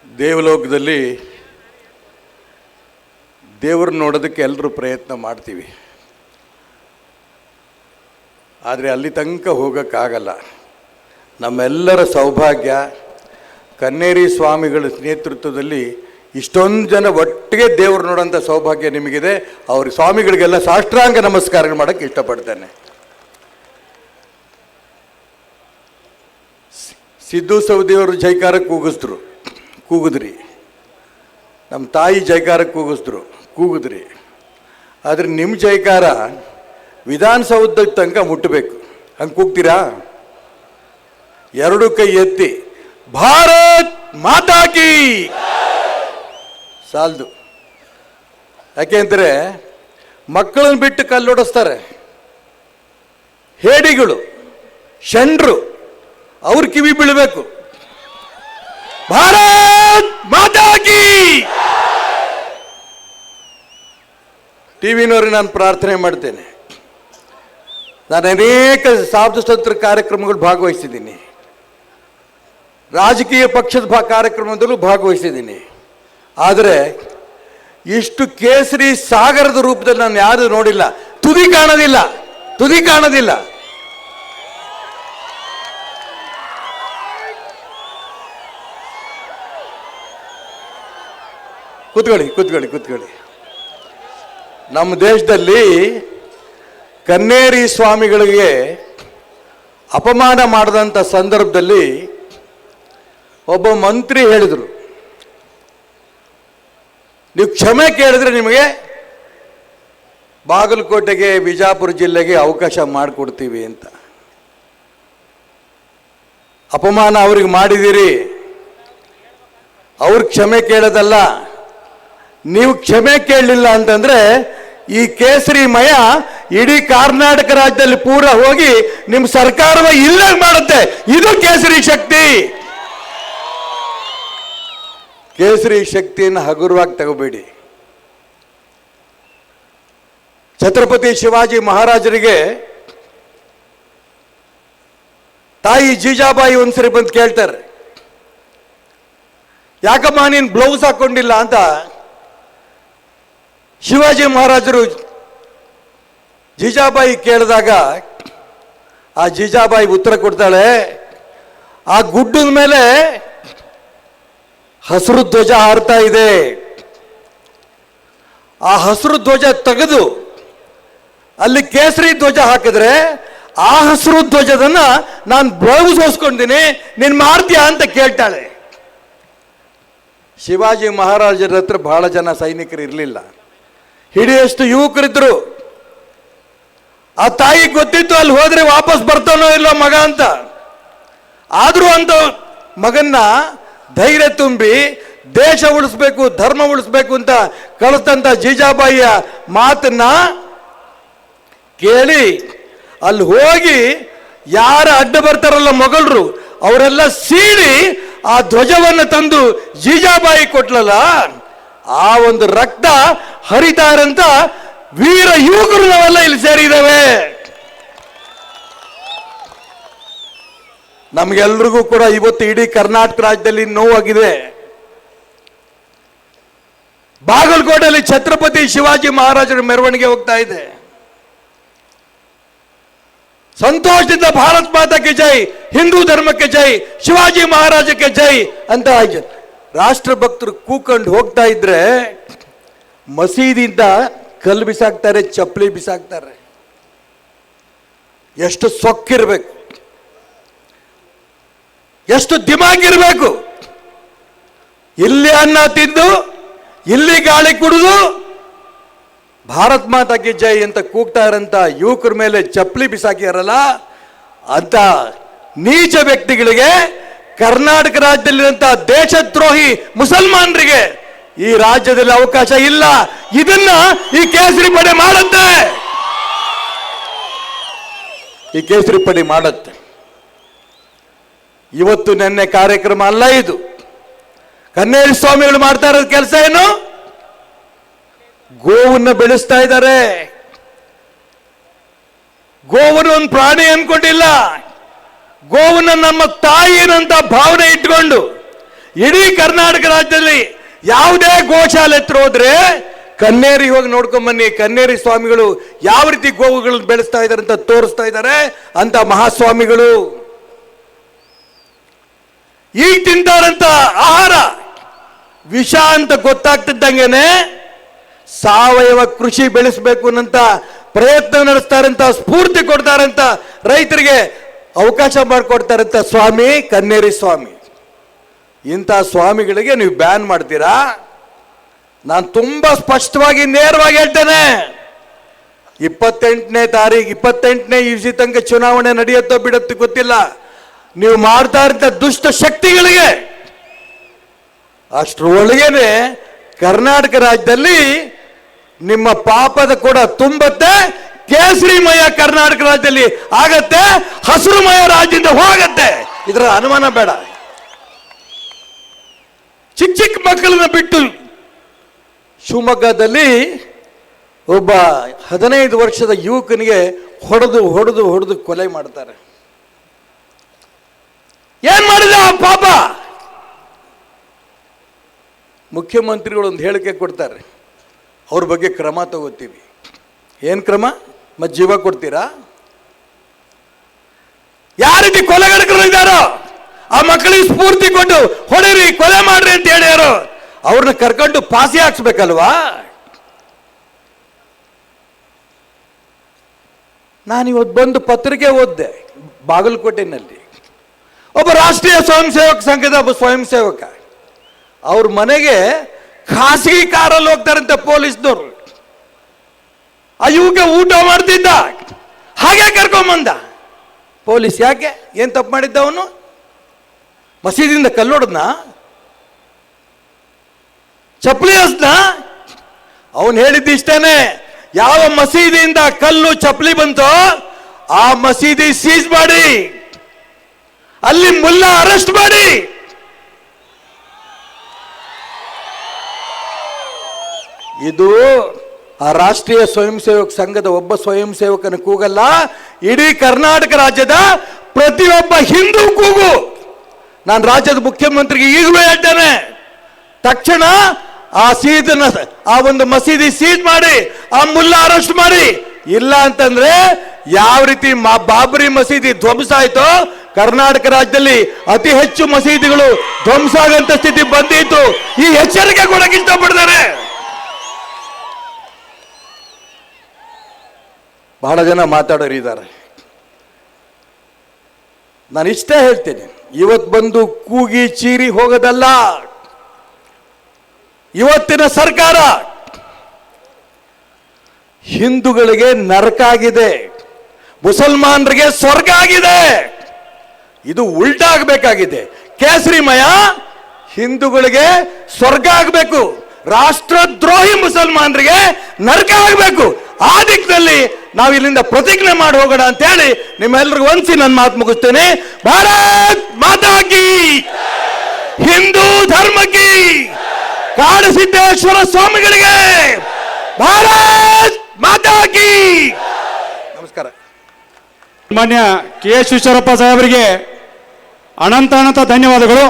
ದೇವಲೋಕದಲ್ಲಿ ದೇವ್ರನ್ನ ನೋಡೋದಕ್ಕೆ ಎಲ್ಲರೂ ಪ್ರಯತ್ನ ಮಾಡ್ತೀವಿ, ಆದರೆ ಅಲ್ಲಿ ತನಕ ಹೋಗೋಕ್ಕಾಗಲ್ಲ. ನಮ್ಮೆಲ್ಲರ ಸೌಭಾಗ್ಯ ಕನ್ನೇರಿ ಸ್ವಾಮಿಗಳ ನೇತೃತ್ವದಲ್ಲಿ ಇಷ್ಟೊಂದು ಜನ ಒಟ್ಟಿಗೆ ದೇವ್ರು ನೋಡೋಂಥ ಸೌಭಾಗ್ಯ ನಿಮಗಿದೆ. ಅವ್ರ ಸ್ವಾಮಿಗಳಿಗೆಲ್ಲ ಸಾಷ್ಟಾಂಗ ನಮಸ್ಕಾರಗಳು ಮಾಡೋಕ್ಕೆ ಇಷ್ಟಪಡ್ತೇನೆ. ಸಿದ್ದು ಸೌದಿಯವರು ಜೈಕಾರಕ್ಕೆ ಕೂಗಿದ್ರಿ, ನಮ್ಮ ತಾಯಿ ಜೈಕಾರಕ್ಕೆ ಕೂಗಿದ್ರಿ. ಆದರೆ ನಿಮ್ಮ ಜೈಕಾರ ವಿಧಾನಸೌಧದ ತನಕ ಮುಟ್ಟಬೇಕು. ಹಂಗೆ ಕೂಗ್ತೀರಾ? ಎರಡು ಕೈ ಎತ್ತಿ ಭಾರತ್ ಮಾತಾ ಕೀ ಸಾಲದು. ಯಾಕೆಂದರೆ ಮಕ್ಕಳನ್ನು ಬಿಟ್ಟು ಕಲ್ಲೊಡಿಸ್ತಾರೆ ಹೇಡಿಗಳು, ಷಂಡ್ರು, ಅವ್ರ ಕಿವಿ ಬೀಳಬೇಕು. ಭಾರತ್ ಮಾತಾ ಕೀ. ಟಿವಿನವ್ರಿಗೆ ನಾನು ಪ್ರಾರ್ಥನೆ ಮಾಡ್ತೇನೆ. ನಾನು ಅನೇಕ ಸಾರ್ವಜನಿಕ ಕಾರ್ಯಕ್ರಮಗಳು ಭಾಗವಹಿಸಿದ್ದೀನಿ, ರಾಜಕೀಯ ಪಕ್ಷದ ಕಾರ್ಯಕ್ರಮದಲ್ಲೂ ಭಾಗವಹಿಸಿದ್ದೀನಿ. ಆದರೆ ಇಷ್ಟು ಕೇಸರಿ ಸಾಗರದ ರೂಪದಲ್ಲಿ ನಾನು ಯಾರು ನೋಡಿಲ್ಲ. ತುದಿ ಕಾಣೋದಿಲ್ಲ. ಕೂತ್ಕೊಳ್ಳಿ. ನಮ್ಮ ದೇಶದಲ್ಲಿ ಕನ್ನೇರಿ ಸ್ವಾಮಿಗಳಿಗೆ ಅಪಮಾನ ಮಾಡಿದಂಥ ಸಂದರ್ಭದಲ್ಲಿ ಒಬ್ಬ ಮಂತ್ರಿ ಹೇಳಿದರು, ನೀವು ಕ್ಷಮೆ ಕೇಳಿದ್ರೆ ನಿಮಗೆ ಬಾಗಲಕೋಟೆಗೆ, ಬಿಜಾಪುರ ಜಿಲ್ಲೆಗೆ ಅವಕಾಶ ಮಾಡಿಕೊಡ್ತೀವಿ ಅಂತ. ಅಪಮಾನ ಅವ್ರಿಗೆ ಮಾಡಿದ್ದೀರಿ, ಅವ್ರ ಕ್ಷಮೆ ಕೇಳೋದಲ್ಲ. ನೀವು ಕ್ಷಮೆ ಕೇಳಲಿಲ್ಲ ಅಂತಂದ್ರೆ ಈ ಕೇಸರಿಮಯ ಇಡೀ ಕರ್ನಾಟಕ ರಾಜ್ಯದಲ್ಲಿ ಪೂರ ಹೋಗಿ ನಿಮ್ಮ ಸರ್ಕಾರವ ಇಲ್ಲ ಮಾಡುತ್ತೆ. ಇದು ಕೇಸರಿ ಶಕ್ತಿ. ಕೇಸರಿ ಶಕ್ತಿಯನ್ನು ಹಗುರವಾಗಿ ತಗೋಬೇಡಿ. ಛತ್ರಪತಿ ಶಿವಾಜಿ ಮಹಾರಾಜರಿಗೆ ತಾಯಿ ಜೀಜಾಬಾಯಿ ಒಂದ್ಸರಿ ಬಂದು ಕೇಳ್ತಾರೆ, ಯಾಕಮ್ಮ ನೀನು ಬ್ಲೌಸ್ ಹಾಕೊಂಡಿಲ್ಲ ಅಂತ. ಶಿವಾಜಿ ಮಹಾರಾಜರು ಜೀಜಾಬಾಯಿ ಕೇಳಿದಾಗ ಆ ಜೀಜಾಬಾಯಿ ಉತ್ತರ ಕೊಡ್ತಾಳೆ, ಆ ಗುಡ್ಡದ ಮೇಲೆ ಹಸಿರು ಧ್ವಜ ಹಾರ್ತಾ ಇದೆ, ಆ ಹಸಿರು ಧ್ವಜ ತೆಗೆದು ಅಲ್ಲಿ ಕೇಸರಿ ಧ್ವಜ ಹಾಕಿದ್ರೆ ಆ ಹಸಿರು ಧ್ವಜದನ್ನ ನಾನು ಬ್ಲೌಸ್ ಹೊಸ್ಕೊಂಡಿದ್ದೀನಿ, ನೀನು ಮಾಡ್ತೀಯಾ ಅಂತ ಕೇಳ್ತಾಳೆ. ಶಿವಾಜಿ ಮಹಾರಾಜರ ಹತ್ರ ಬಹಳ ಜನ ಸೈನಿಕರು ಇರಲಿಲ್ಲ, ಹಿಡಿಯಷ್ಟು ಯುವಕರಿದ್ರು. ಆ ತಾಯಿಗೆ ಗೊತ್ತಿತ್ತು ಅಲ್ಲಿ ಹೋದ್ರೆ ವಾಪಸ್ ಬರ್ತಾನೋ ಇಲ್ಲೋ ಮಗ ಅಂತ. ಆದ್ರೂ ಅಂತ ಮಗನ್ನ ಧೈರ್ಯ ತುಂಬಿ ದೇಶ ಉಳಿಸ್ಬೇಕು, ಧರ್ಮ ಉಳಿಸ್ಬೇಕು ಅಂತ ಕಳಿಸ್ತಂತ ಜೀಜಾಬಾಯಿಯ ಮಾತನ್ನ ಕೇಳಿ ಅಲ್ಲಿ ಹೋಗಿ ಯಾರ ಅಡ್ಡ ಬರ್ತಾರಲ್ಲ ಮೊಘಲರು ಅವರೆಲ್ಲ ಸೀಳಿ ಆ ಧ್ವಜವನ್ನು ತಂದು ಜೀಜಾಬಾಯಿ ಕೊಟ್ಲಲ್ಲ, ಆ ಒಂದು ರಕ್ತ ಹರಿತಾರಂತ ವೀರ ಯುವಕರು ನಾವೆಲ್ಲ ಇಲ್ಲಿ ಸೇರಿದ್ದೇವೆ. ನಮ್ಗೆಲ್ರಿಗೂ ಕೂಡ ಇವತ್ತು ಇಡೀ ಕರ್ನಾಟಕ ರಾಜ್ಯದಲ್ಲಿ ನೋವಾಗಿದೆ. ಬಾಗಲಕೋಟೆಯಲ್ಲಿ ಛತ್ರಪತಿ ಶಿವಾಜಿ ಮಹಾರಾಜರ ಮೆರವಣಿಗೆ ಹೋಗ್ತಾ ಇದೆ. ಸಂತೋಷದಿಂದ ಭಾರತ್ ಮಾತಾಕ್ಕೆ ಜೈ, ಹಿಂದೂ ಧರ್ಮಕ್ಕೆ ಜೈ, ಶಿವಾಜಿ ಮಹಾರಾಜಕ್ಕೆ ಜೈ ಅಂತ ರಾಷ್ಟ್ರ ಭಕ್ತರು ಕೂಕೊಂಡು ಹೋಗ್ತಾ ಇದ್ರೆ ಮಸೀದಿಯಿಂದ ಕಲ್ಲು ಬಿಸಾಕ್ತಾರೆ, ಚಪ್ಪಲಿ ಬಿಸಾಕ್ತಾರೆ. ಎಷ್ಟು ಸೊಕ್ಕಿರ್ಬೇಕು, ಎಷ್ಟು ದಿಮಾಗಿರ್ಬೇಕು. ಇಲ್ಲಿ ಅನ್ನ ತಿಂದು ಇಲ್ಲಿ ಗಾಳಿ ಕುಡಿದು ಭಾರತ್ ಮಾತಾಕ್ಕೆ ಜೈ ಅಂತ ಕೂಗ್ತಾ ಇರಂತ ಯುವಕರ ಮೇಲೆ ಚಪ್ಪಲಿ ಬಿಸಾಕಿರಲ್ಲ ಅಂತ ನೀಚ ವ್ಯಕ್ತಿಗಳಿಗೆ ಕರ್ನಾಟಕ ರಾಜ್ಯದಲ್ಲಿರುವಂತ ದೇಶದ್ರೋಹಿ ಮುಸಲ್ಮಾನರಿಗೆ ಈ ರಾಜ್ಯದಲ್ಲಿ ಅವಕಾಶ ಇಲ್ಲ. ಇದನ್ನ ಈ ಕೇಸರಿ ಪಡೆ ಮಾಡುತ್ತೆ. ಈ ಕೇಸರಿ ಪಡೆ ಮಾಡುತ್ತೆ. ಇವತ್ತು ನೆನ್ನೆ ಕಾರ್ಯಕ್ರಮ ಅಲ್ಲ ಇದು. ಕನ್ನೇರಿ ಸ್ವಾಮಿಗಳು ಮಾಡ್ತಾ ಇರೋದು ಕೆಲಸ ಏನು? ಗೋವನ್ನು ಬೆಳೆಸ್ತಾ ಇದ್ದಾರೆ. ಗೋವನ್ನು ಒಂದು ಪ್ರಾಣಿ ಅನ್ಕೊಂಡಿಲ್ಲ, ಗೋವನ್ನು ನಮ್ಮ ತಾಯಿನಂತ ಭಾವನೆ ಇಟ್ಕೊಂಡು ಇಡೀ ಕರ್ನಾಟಕ ರಾಜ್ಯದಲ್ಲಿ ಯಾವುದೇ ಗೋಶಾಲೆ ಹತ್ರ ಹೋದ್ರೆ ಕನ್ನೇರಿ ಹೋಗಿ ನೋಡ್ಕೊಂಡ್ ಬನ್ನಿ. ಕನ್ನೇರಿ ಸ್ವಾಮಿಗಳು ಯಾವ ರೀತಿ ಗೋವುಗಳನ್ನು ಬೆಳೆಸ್ತಾ ಇದ್ದಾರೆ ಅಂತ ತೋರಿಸ್ತಾ ಇದ್ದಾರೆ ಅಂತ ಮಹಾಸ್ವಾಮಿಗಳು. ಈಗ ತಿಂತಾರಂತ ಆಹಾರ ವಿಷ ಅಂತ ಗೊತ್ತಾಗ್ತಿದ್ದಂಗೆನೆ ಸಾವಯವ ಕೃಷಿ ಬೆಳೆಸಬೇಕು ಅನ್ನಂತ ಪ್ರಯತ್ನ ನಡೆಸ್ತಾರಂತ, ಸ್ಫೂರ್ತಿ ಕೊಡ್ತಾರಂತ, ರೈತರಿಗೆ ಅವಕಾಶ ಮಾಡಿಕೊಡ್ತಾರಂತ ಸ್ವಾಮಿ ಕನ್ನೇರಿ ಸ್ವಾಮಿ. ಇಂಥ ಸ್ವಾಮಿಗಳಿಗೆ ನೀವು ಬ್ಯಾನ್ ಮಾಡ್ತೀರಾ? ನಾನು ತುಂಬಾ ಸ್ಪಷ್ಟವಾಗಿ ನೇರವಾಗಿ ಹೇಳ್ತೇನೆ, 28ನೇ ತಾರೀಕು 28ನೇ ಇಸಿ ತನಕ ಚುನಾವಣೆ ನಡೆಯುತ್ತೋ ಬಿಡುತ್ತೋ ಗೊತ್ತಿಲ್ಲ. ನೀವು ಮಾಡ್ತಾ ಇರೋ ದುಷ್ಟ ಶಕ್ತಿಗಳಿಗೆ ಅಷ್ಟರೊಳಗೇನೆ ಕರ್ನಾಟಕ ರಾಜ್ಯದಲ್ಲಿ ನಿಮ್ಮ ಪಾಪದ ಕೂಡ ತುಂಬತ್ತೆ. ಕೇಸರಿಮಯ ಕರ್ನಾಟಕ ರಾಜ್ಯದಲ್ಲಿ ಆಗತ್ತೆ, ಹಸಿರುಮಯ ರಾಜ್ಯದಿಂದ ಹೋಗತ್ತೆ, ಇದರ ಅನುಮಾನ ಬೇಡ. ಚಿಕ್ಕ ಚಿಕ್ಕ ಮಕ್ಕಳನ್ನ ಬಿಟ್ಟು ಶಿವಮೊಗ್ಗದಲ್ಲಿ ಒಬ್ಬ 15 ವರ್ಷದ ಯುವಕನಿಗೆ ಹೊಡೆದು ಕೊಲೆ ಮಾಡ್ತಾರೆ. ಏನ್ ಮಾಡಿದ ಪಾಪ? ಮುಖ್ಯಮಂತ್ರಿಗಳು ಒಂದು ಹೇಳಿಕೆ ಕೊಡ್ತಾರೆ, ಅವ್ರ ಬಗ್ಗೆ ಕ್ರಮ ತಗೋತೀವಿ. ಏನ್ ಕ್ರಮ? ಮತ್ತೆ ಜೀವ ಕೊಡ್ತೀರಾ? ಯಾವ ರೀತಿ ಕೊಲೆಗಡಕರು ಇದ್ದಾರೋ ಆ ಮಕ್ಕಳಿಗೆ ಸ್ಫೂರ್ತಿ ಕೊಟ್ಟು ಹೊಡಿರಿ, ಕೊಲೆ ಮಾಡ್ರಿ ಅಂತ ಹೇಳ್ಯಾರೋ ಅವ್ರನ್ನ ಕರ್ಕೊಂಡು ಪಾಸಿ ಹಾಕ್ಸ್ಬೇಕಲ್ವಾ? ನಾನು ಇವತ್ತು ಬಂದು ಪತ್ರಿಕೆ ಓದಿದೆ ಬಾಗಲಕೋಟೆನಲ್ಲಿ. ಒಬ್ಬ ರಾಷ್ಟ್ರೀಯ ಸ್ವಯಂ ಸೇವಕ ಸಂಘದ ಒಬ್ಬ ಸ್ವಯಂ ಸೇವಕ ಅವ್ರ ಮನೆಗೆ ಖಾಸಗಿ ಕಾರಲ್ಲಿ ಹೋಗ್ತಾರಂತೆ ಪೊಲೀಸ್ನವ್ರು. ಆ ಯುವಕ ಊಟ ಮಾಡ್ತಿದ್ದ, ಹಾಗೆ ಕರ್ಕೊಂಬಂದ ಪೊಲೀಸ್. ಯಾಕೆ? ಏನ್ ತಪ್ಪು ಮಾಡಿದ್ದ ಅವನು? ಮಸೀದಿಯಿಂದ ಕಲ್ಲೊಡದ್ನ, ಚಪ್ಪಲಿ ಹಸ್ನ. ಅವನು ಹೇಳಿದ್ದು ಇಷ್ಟೇನೆ, ಯಾವ ಮಸೀದಿಯಿಂದ ಕಲ್ಲು ಚಪ್ಪಲಿ ಬಂತೋ ಆ ಮಸೀದಿ ಸೀಜ್ ಮಾಡಿ, ಅಲ್ಲಿ ಮುಲ್ಲಾ ಅರೆಸ್ಟ್ ಮಾಡಿ. ಇದು ಆ ರಾಷ್ಟ್ರೀಯ ಸ್ವಯಂ ಸೇವಕ ಸಂಘದ ಒಬ್ಬ ಸ್ವಯಂ ಸೇವಕನ ಕೂಗಲ್ಲ, ಇಡೀ ಕರ್ನಾಟಕ ರಾಜ್ಯದ ಪ್ರತಿಯೊಬ್ಬ ಹಿಂದೂ ಕೂಗು. ನಾನು ರಾಜ್ಯದ ಮುಖ್ಯಮಂತ್ರಿಗೆ ಈಗಲೂ ಹೇಳ್ತೇನೆ, ತಕ್ಷಣ ಆ ಒಂದು ಮಸೀದಿ ಸೀಜ್ ಮಾಡಿ, ಆ ಮುಲ್ಲಾ ಅರೆಸ್ಟ್ ಮಾಡಿ. ಇಲ್ಲ ಅಂತಂದ್ರೆ ಯಾವ ರೀತಿ ಬಾಬರಿ ಮಸೀದಿ ಧ್ವಂಸ ಆಯ್ತೋ, ಕರ್ನಾಟಕ ರಾಜ್ಯದಲ್ಲಿ ಅತಿ ಹೆಚ್ಚು ಮಸೀದಿಗಳು ಧ್ವಂಸ ಆಗಂತ ಸ್ಥಿತಿ ಬಂದಿತ್ತು. ಈ ಎಚ್ಚರಿಕೆ ಕೊಡಕ್ಕೆ ಇಷ್ಟಪಡ್ತಾರೆ. ಬಹಳ ಜನ ಮಾತಾಡೋರು ಇದ್ದಾರೆ. ನಾನು ಇಷ್ಟೇ ಹೇಳ್ತೇನೆ, ಇವತ್ತು ಬಂದು ಕೂಗಿ ಚೀರಿ ಹೋಗೋದಲ್ಲ. ಇವತ್ತಿನ ಸರ್ಕಾರ ಹಿಂದೂಗಳಿಗೆ ನರಕ ಆಗಿದೆ, ಮುಸಲ್ಮಾನರಿಗೆ ಸ್ವರ್ಗ ಆಗಿದೆ. ಇದು ಉಲ್ಟಾ ಆಗಬೇಕಾಗಿದೆ. ಕೇಸರಿಮಯ ಹಿಂದೂಗಳಿಗೆ ಸ್ವರ್ಗ ಆಗಬೇಕು, ರಾಷ್ಟ್ರದ್ರೋಹಿ ಮುಸಲ್ಮಾನರಿಗೆ ನರಕ ಆಗಬೇಕು. ಆ ದಿಕ್ಕಿನಲ್ಲಿ ನಾವು ಇಲ್ಲಿಂದ ಪ್ರತಿಜ್ಞೆ ಮಾಡಿ ಹೋಗೋಣ ಅಂತ ಹೇಳಿ ನಿಮ್ಮೆಲ್ಲರಿಗೂ ಒಂದ್ಸಿ ನನ್ನ ಮಾತು ಮುಗಿಸ್ತೇನೆ. ಭಾರತ್ ಮಾತಾ ಕೀ, ಹಿಂದೂ ಧರ್ಮ ಕೀ, ಕಾಡಸಿದ್ದೇಶ್ವರ ಸ್ವಾಮಿಗಳಿಗೆ ಭಾರತ್ ಮಾತಾ ಕೀ. ನಮಸ್ಕಾರ. ಮಾನ್ಯ ಕೆ ಎಸ್ ಈಶ್ವರಪ್ಪ ಸಾಹೇಬರಿಗೆ ಅನಂತ ಧನ್ಯವಾದಗಳು.